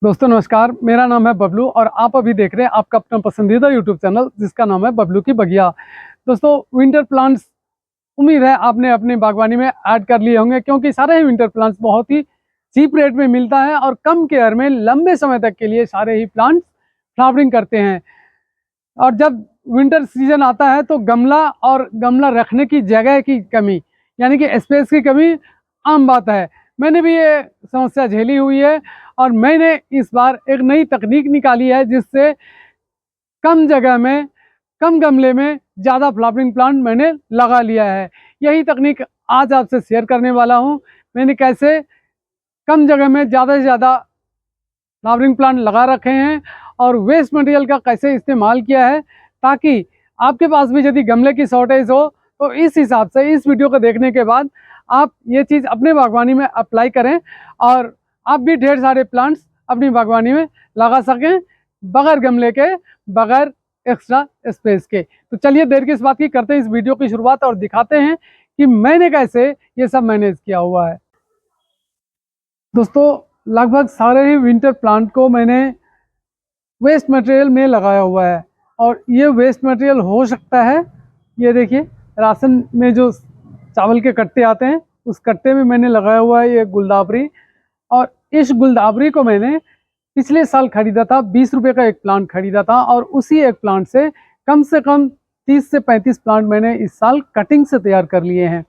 दोस्तों नमस्कार, मेरा नाम है बबलू और आप अभी देख रहे हैं आपका अपना पसंदीदा यूट्यूब चैनल जिसका नाम है बबलू की बगिया। दोस्तों विंटर प्लांट्स उम्मीद है आपने अपनी बागवानी में ऐड कर लिए होंगे, क्योंकि सारे ही विंटर प्लांट्स बहुत ही चीप रेट में मिलता है और कम केयर में लंबे समय तक के लिए सारे ही प्लांट्स फ्लावरिंग करते हैं। और जब विंटर सीजन आता है तो गमला रखने की जगह की कमी, यानी कि स्पेस की कमी आम बात है। मैंने भी ये समस्या झेली हुई है और मैंने इस बार एक नई तकनीक निकाली है जिससे कम जगह में, कम गमले में ज़्यादा फ्लावरिंग प्लांट मैंने लगा लिया है। यही तकनीक आज आपसे शेयर करने वाला हूँ। मैंने कैसे कम जगह में ज़्यादा से ज़्यादा फ्लावरिंग प्लांट लगा रखे हैं और वेस्ट मटेरियल का कैसे इस्तेमाल किया है, ताकि आपके पास भी यदि गमले की शॉर्टेज हो तो इस हिसाब से इस वीडियो को देखने के बाद आप ये चीज़ अपने बागवानी में अप्लाई करें और आप भी ढेर सारे प्लांट्स अपनी बागवानी में लगा सकें बगैर गमले के, बगैर एक्स्ट्रा स्पेस के। तो चलिए देर किस बात की, करते हैं इस वीडियो की शुरुआत और दिखाते हैं कि मैंने कैसे ये सब मैनेज किया हुआ है। दोस्तों लगभग सारे ही विंटर प्लांट को मैंने वेस्ट मटेरियल में लगाया हुआ है और ये वेस्ट मटेरियल हो सकता है, ये देखिए राशन में जो चावल के कट्टे आते हैं उस कट्टे में मैंने लगाया हुआ है ये गुलदावरी। और इस गुलदावरी को मैंने पिछले साल खरीदा था, 20 रुपये का एक प्लांट खरीदा था और उसी एक प्लांट से कम 30 से 35 प्लांट मैंने इस साल कटिंग से तैयार कर लिए हैं।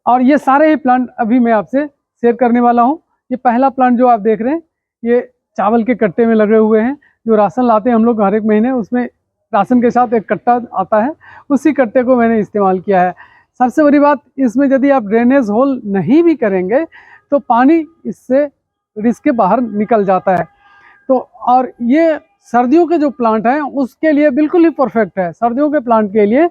और ये सारे ही प्लांट अभी मैं आपसे शेयर करने वाला हूँ। ये पहला प्लांट जो आप देख रहे हैं ये चावल के कट्टे में लगे हुए हैं। जो राशन लाते हैं हम लोग हर एक महीने, उसमें राशन के साथ एक कट्टा आता है, उसी कट्टे को मैंने इस्तेमाल किया है। सबसे बड़ी बात, इसमें यदि आप ड्रेनेज होल नहीं भी करेंगे तो पानी इससे रिस के बाहर निकल जाता है। तो और ये सर्दियों के जो प्लांट हैं उसके लिए बिल्कुल ही परफेक्ट है। सर्दियों के प्लांट के लिए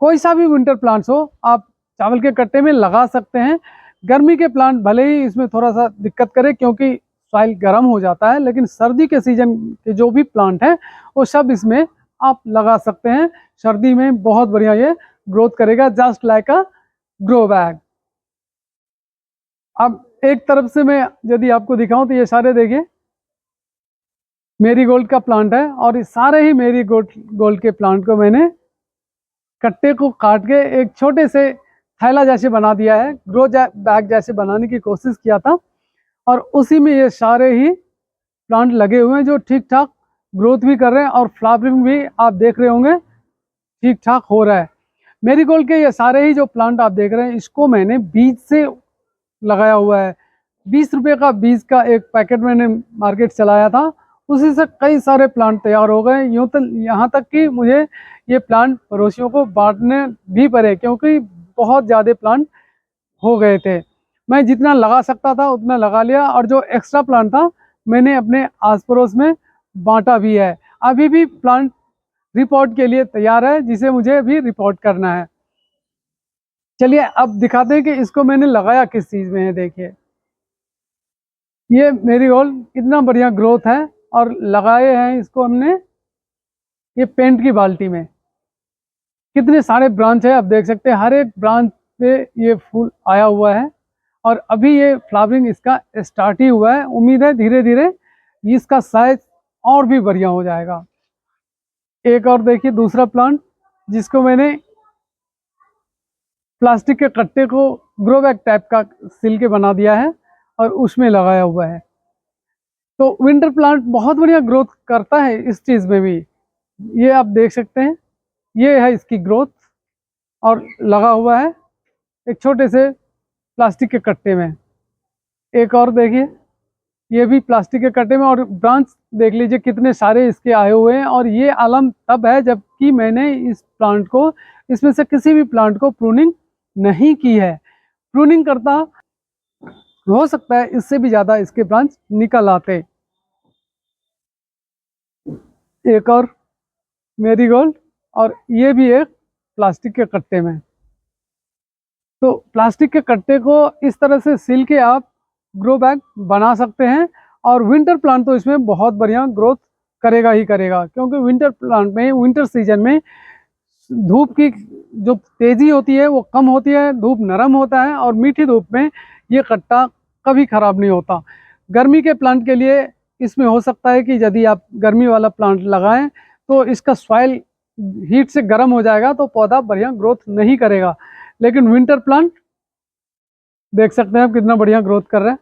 कोई सा भी विंटर प्लांट्स हो आप चावल के कट्टे में लगा सकते हैं। गर्मी के प्लांट भले ही इसमें थोड़ा सा दिक्कत करे क्योंकि सॉइल गर्म हो जाता है, लेकिन सर्दी के सीजन के जो भी प्लांट हैं वो सब इसमें आप लगा सकते हैं। सर्दी में बहुत बढ़िया ये ग्रोथ करेगा, जस्ट लाइक अ ग्रो बैग। अब एक तरफ से मैं यदि आपको दिखाऊं तो ये सारे देखिए मेरीगोल्ड का प्लांट है और ये सारे ही मेरीगोल्ड के प्लांट को मैंने कट्टे को काट के एक छोटे से थैला जैसे बना दिया है, ग्रो बैग जैसे बनाने की कोशिश किया था और उसी में ये सारे ही प्लांट लगे हुए हैं जो ठीक ठाक ग्रोथ भी कर रहे हैं और फ्लावरिंग भी आप देख रहे होंगे ठीक ठाक हो रहा है। मेरीगोल्ड के ये सारे ही जो प्लांट आप देख रहे हैं इसको मैंने बीज से लगाया हुआ है। 20 रुपये का बीज का एक पैकेट मैंने मार्केट चलाया था, उसी से कई सारे प्लांट तैयार हो गए। यूँ तो यहाँ तक कि मुझे ये प्लांट पड़ोसियों को बांटने भी पड़े क्योंकि बहुत ज़्यादा प्लांट हो गए थे। मैं जितना लगा सकता था उतना लगा लिया और जो एक्स्ट्रा प्लांट था मैंने अपने आस पड़ोस में बांटा भी है। अभी भी प्लांट रिपोर्ट के लिए तैयार है जिसे मुझे भी रिपोर्ट करना है। चलिए अब दिखाते हैं कि इसको मैंने लगाया किस चीज़ में है। देखिए ये मेरीगोल्ड इतना बढ़िया ग्रोथ है और लगाए हैं इसको हमने ये पेंट की बाल्टी में। कितने सारे ब्रांच है आप देख सकते हैं, हर एक ब्रांच पे ये फूल आया हुआ है और अभी ये फ्लावरिंग इसका स्टार्ट ही हुआ है। उम्मीद है धीरे धीरे इसका साइज और भी बढ़िया हो जाएगा। एक और देखिए दूसरा प्लांट जिसको मैंने प्लास्टिक के कट्टे को ग्रो बैग टाइप का सिल के बना दिया है और उसमें लगाया हुआ है। तो विंटर प्लांट बहुत बढ़िया ग्रोथ करता है इस चीज़ में भी। ये आप देख सकते हैं, ये है इसकी ग्रोथ और लगा हुआ है एक छोटे से प्लास्टिक के कट्टे में। एक और देखिए ये भी प्लास्टिक के कट्टे में और ब्रांच देख लीजिए कितने सारे इसके आए हुए हैं। और ये आलम तब है जबकि मैंने इस प्लांट को, इसमें से किसी भी प्लांट को प्रूनिंग नहीं की है। प्रूनिंग करता हो सकता है इससे भी ज़्यादा इसके ब्रांच निकल आते। एक और मेरीगोल्ड और ये भी एक प्लास्टिक के कट्टे में। तो प्लास्टिक के कट्टे को इस तरह से सिल के आप ग्रो बैग बना सकते हैं और विंटर प्लांट तो इसमें बहुत बढ़िया ग्रोथ करेगा ही करेगा, क्योंकि विंटर प्लांट में, विंटर सीजन में धूप की जो तेज़ी होती है वो कम होती है, धूप नरम होता है और मीठी धूप में ये कट्टा कभी ख़राब नहीं होता। गर्मी के प्लांट के लिए इसमें हो सकता है कि यदि आप गर्मी वाला प्लांट लगाएं तो इसका सॉइल हीट से गर्म हो जाएगा तो पौधा बढ़िया ग्रोथ नहीं करेगा। लेकिन विंटर प्लांट देख सकते हैं आप कितना बढ़िया ग्रोथ कर रहा है।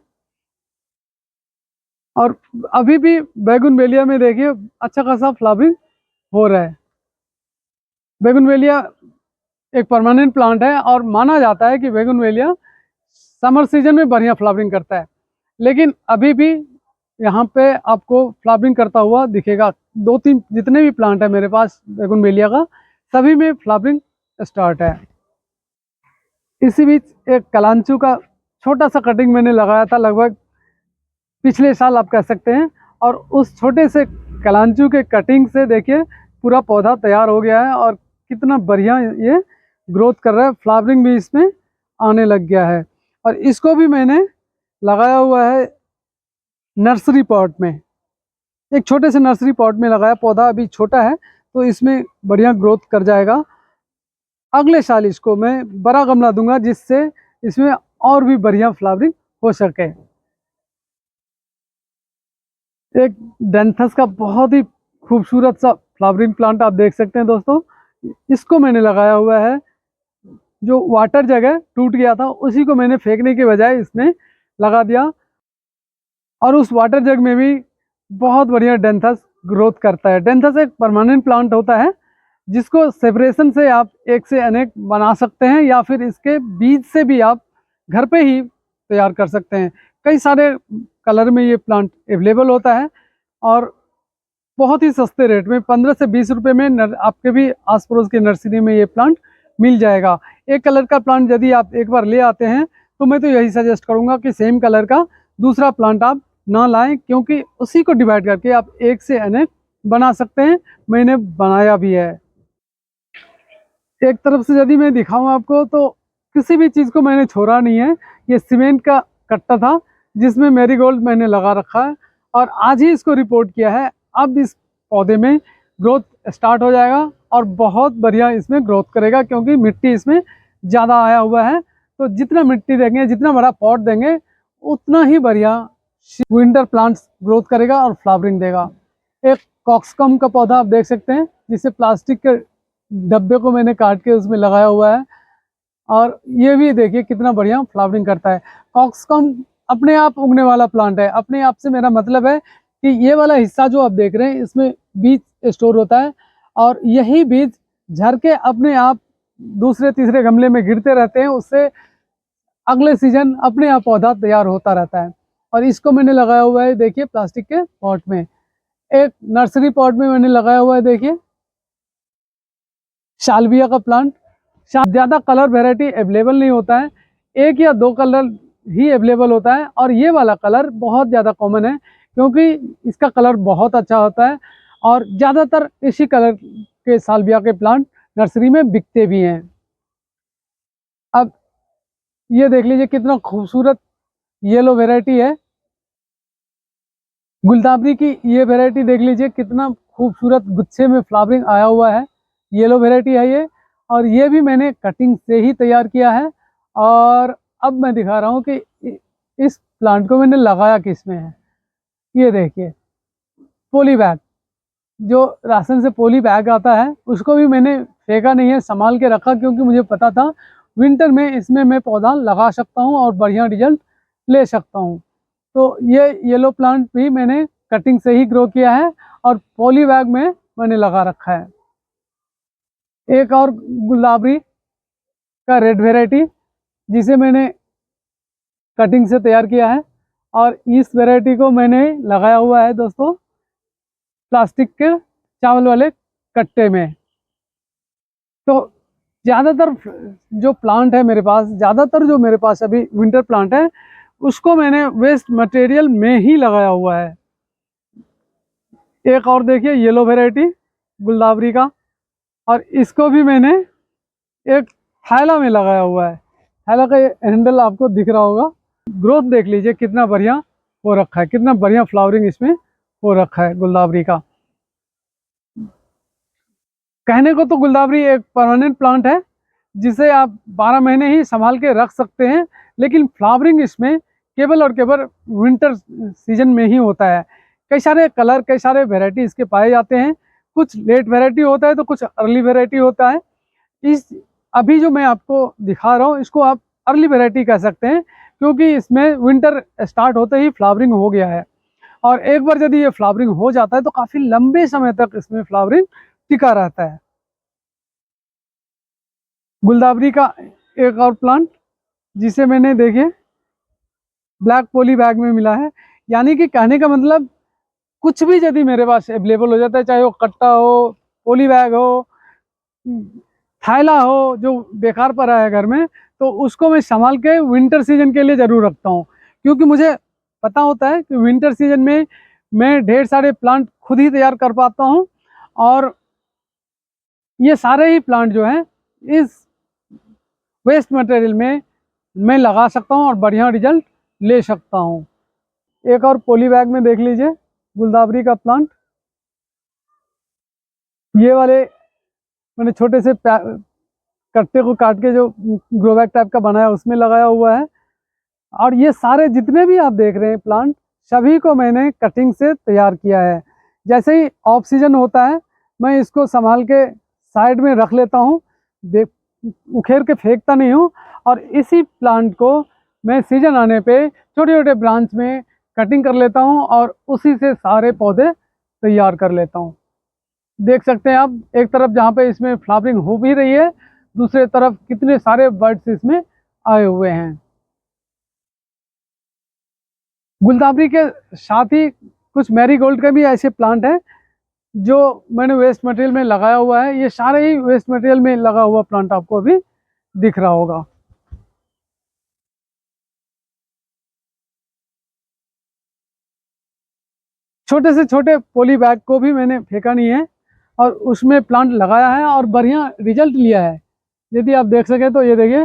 और अभी भी बैगनवेलिया में देखिए अच्छा खासा फ्लावरिंग हो रहा है। बैगनवेलिया एक परमानेंट प्लांट है और माना जाता है कि बैगनवेलिया समर सीजन में बढ़िया फ्लावरिंग करता है। लेकिन अभी भी यहाँ पे आपको फ्लावरिंग करता हुआ दिखेगा। 2-3 जितने भी प्लांट है मेरे पास बैगनवेलिया का, सभी में फ्लावरिंग स्टार्ट है। इसी बीच एक कलांचू का छोटा सा कटिंग मैंने लगाया था, लगभग पिछले साल आप कह सकते हैं। और उस छोटे से कलांचू के कटिंग से देखिए पूरा पौधा तैयार हो गया है और कितना बढ़िया ये ग्रोथ कर रहा है। फ्लावरिंग भी इसमें आने लग गया है। और इसको भी मैंने लगाया हुआ है नर्सरी पॉट में, एक छोटे से नर्सरी पॉट में लगाया। पौधा अभी छोटा है तो इसमें बढ़िया ग्रोथ कर जाएगा। अगले साल इसको मैं बड़ा गमला दूंगा जिससे इसमें और भी बढ़िया फ्लावरिंग हो सके। एक डेंथस का बहुत ही खूबसूरत सा फ्लावरिंग प्लांट आप देख सकते हैं दोस्तों। इसको मैंने लगाया हुआ है, जो वाटर जग है टूट गया था उसी को मैंने फेंकने के बजाय इसमें लगा दिया। और उस वाटर जग में भी बहुत बढ़िया डेंथस ग्रोथ करता है। डेंथस एक परमानेंट प्लांट होता है जिसको सेपरेशन से आप एक से अनेक बना सकते हैं या फिर इसके बीज से भी आप घर पे ही तैयार कर सकते हैं। कई सारे कलर में ये प्लांट अवेलेबल होता है और बहुत ही सस्ते रेट में 15 से 20 रुपए में आपके भी आस पड़ोस की नर्सरी में ये प्लांट मिल जाएगा। एक कलर का प्लांट यदि आप एक बार ले आते हैं तो मैं तो यही सजेस्ट करूंगा कि सेम कलर का दूसरा प्लांट आप ना लाएं, क्योंकि उसी को डिवाइड करके आप एक से अनेक बना सकते हैं। मैंने बनाया भी है। एक तरफ से यदि मैं दिखाऊं आपको तो किसी भी चीज़ को मैंने छोड़ा नहीं है। ये सीमेंट का कट्टा था जिसमें मैरीगोल्ड मैंने लगा रखा है और आज ही इसको रिपोर्ट किया है। अब इस पौधे में ग्रोथ स्टार्ट हो जाएगा और बहुत बढ़िया इसमें ग्रोथ करेगा, क्योंकि मिट्टी इसमें ज़्यादा आया हुआ है। तो जितना मिट्टी देंगे, जितना बड़ा पॉट देंगे, उतना ही बढ़िया विंटर प्लांट्स ग्रोथ करेगा और फ्लावरिंग देगा। एक कॉक्सकम का पौधा आप देख सकते हैं जिसे प्लास्टिक के डब्बे को मैंने काट के उसमें लगाया हुआ है और ये भी देखिए कितना बढ़िया फ्लावरिंग करता है। कॉक्सकम अपने आप उगने वाला प्लांट है। अपने आप से मेरा मतलब है कि ये वाला हिस्सा जो आप देख रहे हैं इसमें बीज स्टोर होता है और यही बीज झड़ के अपने आप दूसरे तीसरे गमले में गिरते रहते हैं। उससे अगले सीजन अपने आप पौधा तैयार होता रहता है। और इसको मैंने लगाया हुआ है देखिए प्लास्टिक के पॉट में। एक नर्सरी पॉट में मैंने लगाया हुआ है देखिए साल्विया का प्लांट। ज़्यादा कलर वेराइटी अवेलेबल नहीं होता है, 1 या 2 कलर ही अवेलेबल होता है और ये वाला कलर बहुत ज़्यादा कॉमन है क्योंकि इसका कलर बहुत अच्छा होता है और ज़्यादातर इसी कलर के साल्विया के प्लांट नर्सरी में बिकते भी हैं। अब ये देख लीजिए कितना खूबसूरत येलो वेराइटी है। गुलदावरी की ये वेराइटी देख लीजिए कितना खूबसूरत गुच्छे में फ्लावरिंग आया हुआ है। येलो वेराइटी है ये और ये भी मैंने कटिंग से ही तैयार किया है। और अब मैं दिखा रहा हूँ कि इस प्लांट को मैंने लगाया किस में है। ये देखिए पोली बैग, जो राशन से पोली बैग आता है उसको भी मैंने फेंका नहीं है, संभाल के रखा क्योंकि मुझे पता था विंटर में इसमें मैं पौधा लगा सकता हूँ और बढ़िया रिजल्ट ले सकता हूँ। तो ये येलो प्लांट भी मैंने कटिंग से ही ग्रो किया है और पॉली बैग में मैंने लगा रखा है। एक और गुलाबरी का रेड वेराइटी जिसे मैंने कटिंग से तैयार किया है और इस वेराइटी को मैंने लगाया हुआ है दोस्तों प्लास्टिक के चावल वाले कट्टे में। तो ज़्यादातर जो प्लांट है मेरे पास, ज़्यादातर जो मेरे पास अभी विंटर प्लांट है उसको मैंने वेस्ट मटेरियल में ही लगाया हुआ है। एक और देखिए येलो वेराइटी गुलदावरी का, और इसको भी मैंने एक थैला में लगाया हुआ है। थैला का हैंडल आपको दिख रहा होगा। ग्रोथ देख लीजिए कितना बढ़िया हो रखा है, कितना बढ़िया फ्लावरिंग इसमें हो रखा है गुलदावरी का। कहने को तो गुलदावरी एक परमानेंट प्लांट है जिसे आप 12 महीने ही संभाल के रख सकते हैं, लेकिन फ्लावरिंग इसमें केवल और केवल विंटर सीजन में ही होता है। कई सारे कलर, कई सारे वेराइटी इसके पाए जाते हैं। कुछ लेट वेराइटी होता है तो कुछ अर्ली वेराइटी होता है। इस अभी जो मैं आपको दिखा रहा हूँ इसको आप अर्ली वेराइटी कह सकते हैं, क्योंकि इसमें विंटर स्टार्ट होते ही फ्लावरिंग हो गया है। और एक बार यदि ये फ्लावरिंग हो जाता है तो काफ़ी लंबे समय तक इसमें फ्लावरिंग टिका रहता है। गुलदावरी का एक और प्लांट जिसे मैंने देखिए ब्लैक पॉली बैग में मिला है, यानी कि कहने का मतलब कुछ भी यदि मेरे पास अवेलेबल हो जाता है, चाहे वो कट्टा हो, पॉली बैग हो, थैला हो जो बेकार पड़ा है घर में, तो उसको मैं संभाल के विंटर सीजन के लिए ज़रूर रखता हूँ। क्योंकि मुझे पता होता है कि विंटर सीजन में मैं ढेर सारे प्लांट खुद ही तैयार कर पाता हूँ, और ये सारे ही प्लांट जो हैं इस वेस्ट मटेरियल में मैं लगा सकता हूँ और बढ़िया रिजल्ट ले सकता हूँ। एक और पॉली बैग में देख लीजिए गुलदावरी का प्लांट, ये वाले मैंने छोटे से कट्टे को काट के जो ग्रो बैग टाइप का बनाया उसमें लगाया हुआ है। और ये सारे जितने भी आप देख रहे हैं प्लांट, सभी को मैंने कटिंग से तैयार किया है। जैसे ही ऑफ सीजन होता है मैं इसको संभाल के साइड में रख लेता हूँ, उखेड़ के फेंकता नहीं हूँ, और इसी प्लांट को मैं सीजन आने पे छोटे छोटे ब्रांच में कटिंग कर लेता हूँ और उसी से सारे पौधे तैयार कर लेता हूँ। देख सकते हैं आप, एक तरफ जहाँ पे इसमें फ्लावरिंग हो भी रही है, दूसरे तरफ कितने सारे बर्ड्स इसमें आए हुए हैं। गुलदावरी के साथ ही कुछ मैरीगोल्ड के भी ऐसे प्लांट हैं जो मैंने वेस्ट मटेरियल में लगाया हुआ है। ये सारे ही वेस्ट मटेरियल में लगा हुआ प्लांट आपको अभी दिख रहा होगा। छोटे से छोटे पॉली बैग को भी मैंने फेंका नहीं है और उसमें प्लांट लगाया है और बढ़िया रिजल्ट लिया है। यदि आप देख सकें तो ये देखिए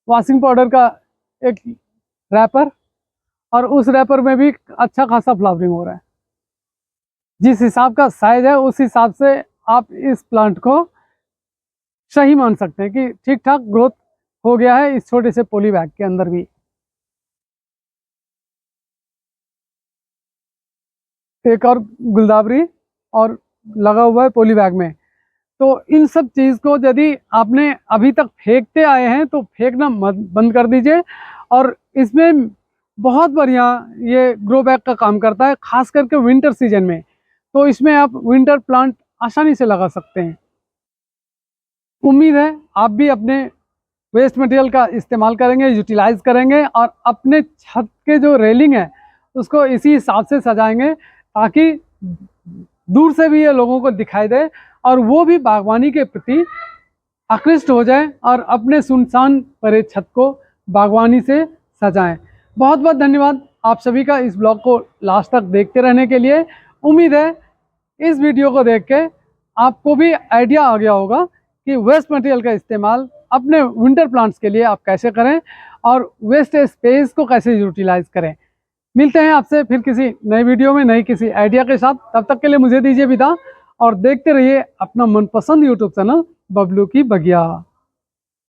वॉशिंग पाउडर का एक रैपर, और उस रैपर में भी अच्छा खासा फ्लावरिंग हो रहा है। जिस हिसाब का साइज है उस हिसाब से आप इस प्लांट को सही मान सकते हैं कि ठीक ठाक ग्रोथ हो गया है इस छोटे से पॉली बैग के अंदर भी। एक और गुलदावरी और लगा हुआ है पॉली बैग में। तो इन सब चीज़ को यदि आपने अभी तक फेंकते आए हैं तो फेंकना मत बंद कर दीजिए। और इसमें बहुत बढ़िया ये ग्रो बैग का काम करता है, खास करके विंटर सीजन में। तो इसमें आप विंटर प्लांट आसानी से लगा सकते हैं। उम्मीद है आप भी अपने वेस्ट मटेरियल का इस्तेमाल करेंगे, यूटिलाइज करेंगे, और अपने छत के जो रेलिंग है उसको इसी हिसाब से सजाएंगे ताकि दूर से भी ये लोगों को दिखाई दे और वो भी बागवानी के प्रति आकृष्ट हो जाए और अपने सुनसान पड़े छत को बागवानी से सजाएं। बहुत बहुत धन्यवाद आप सभी का इस ब्लॉग को लास्ट तक देखते रहने के लिए। उम्मीद है इस वीडियो को देख के आपको भी आइडिया आ गया होगा कि वेस्ट मटेरियल का इस्तेमाल अपने विंटर प्लांट्स के लिए आप कैसे करें और वेस्ट स्पेस को कैसे यूटिलाइज करें। मिलते हैं आपसे फिर किसी नए वीडियो में नई किसी आइडिया के साथ। तब तक के लिए मुझे दीजिए विदा और देखते रहिए अपना मनपसंद यूट्यूब चैनल बबलू की बगिया।